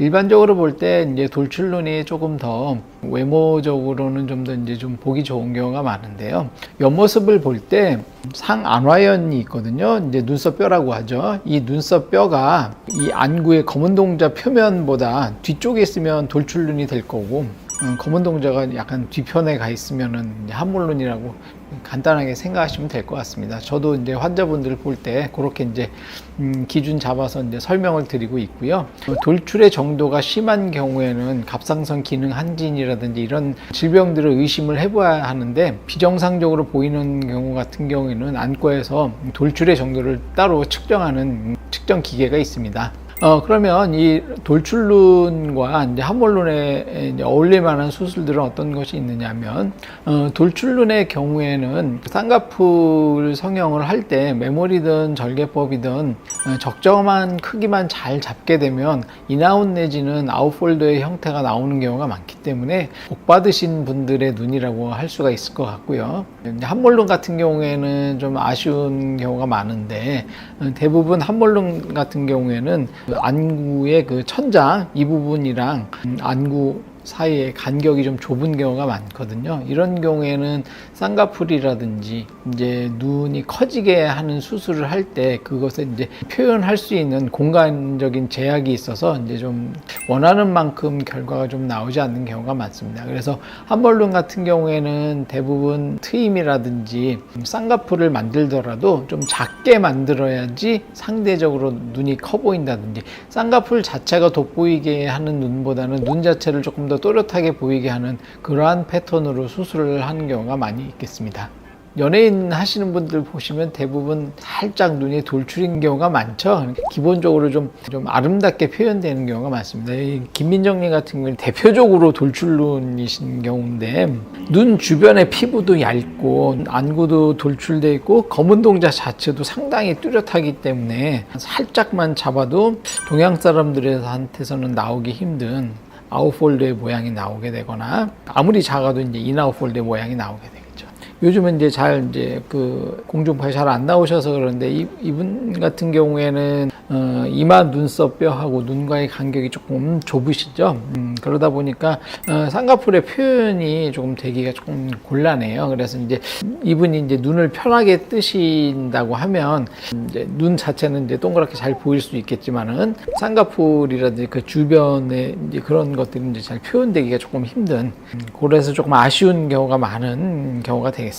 일반적으로 볼 때 이제 돌출눈이 조금 더 외모적으로는 좀 더 이제 좀 보기 좋은 경우가 많은데요. 옆모습을 볼 때 상안화연이 있거든요. 이제 눈썹뼈라고 하죠. 이 눈썹뼈가 이 안구의 검은 동자 표면보다 뒤쪽에 있으면 돌출눈이 될 거고, 검은 동자가 약간 뒤편에 가 있으면은 함몰눈이라고 간단하게 생각하시면 될 것 같습니다. 저도 이제 환자분들을 볼 때 그렇게 이제 기준 잡아서 이제 설명을 드리고 있고요. 돌출의 정도가 심한 경우에는 갑상선 기능 항진이라든지 이런 질병들을 의심을 해봐야 하는데, 비정상적으로 보이는 경우 같은 경우에는 안과에서 돌출의 정도를 따로 측정하는 측정 기계가 있습니다. 그러면 이 돌출눈과 이제 함몰눈에 이제 어울릴 만한 수술들은 어떤 것이 있느냐면, 돌출눈의 경우에는 쌍꺼풀 성형을 할 때 메모리든 절개법이든 적정한 크기만 잘 잡게 되면 인아웃 내지는 아웃폴더의 형태가 나오는 경우가 많기 때문에 복 받으신 분들의 눈이라고 할 수가 있을 것 같고요. 함몰눈 같은 경우에는 좀 아쉬운 경우가 많은데, 대부분 함몰눈 같은 경우에는 안구의 그 천장 이 부분이랑 안구 사이에 간격이 좀 좁은 경우가 많거든요. 이런 경우에는 쌍꺼풀이라든지 이제 눈이 커지게 하는 수술을 할 때 그것을 이제 표현할 수 있는 공간적인 제약이 있어서 이제 좀 원하는 만큼 결과가 좀 나오지 않는 경우가 많습니다. 그래서 함몰눈 같은 경우에는 대부분 트임이라든지 쌍꺼풀을 만들더라도 좀 작게 만들어야지 상대적으로 눈이 커 보인다든지, 쌍꺼풀 자체가 돋보이게 하는 눈보다는 눈 자체를 조금 더 또렷하게 보이게 하는 그러한 패턴으로 수술을 하는 경우가 많이 있겠습니다. 연예인 하시는 분들 보시면 대부분 살짝 눈이 돌출인 경우가 많죠. 기본적으로 좀 아름답게 표현되는 경우가 많습니다. 김민정님 같은 경우는 대표적으로 돌출눈이신 경우인데, 눈 주변의 피부도 얇고 안구도 돌출되어 있고 검은 동자 자체도 상당히 뚜렷하기 때문에 살짝만 잡아도 동양 사람들한테서는 나오기 힘든 아웃폴드의 모양이 나오게 되거나, 아무리 작아도 이제 인아웃폴드의 모양이 나오게 되겠죠. 요즘은 이제 잘 이제 그 공중파에 잘 안 나오셔서 그런데 이분 같은 경우에는 이마 눈썹뼈하고 눈과의 간격이 조금 좁으시죠. 그러다 보니까 쌍꺼풀의 표현이 조금 되기가 조금 곤란해요. 그래서 이제 이분이 이제 눈을 편하게 뜨신다고 하면 이제 눈 자체는 이제 동그랗게 잘 보일 수 있겠지만은 쌍꺼풀이라든지 그 주변에 이제 그런 것들이 이제 잘 표현되기가 조금 힘든, 그래서 조금 아쉬운 경우가 많은 경우가 되겠습니다.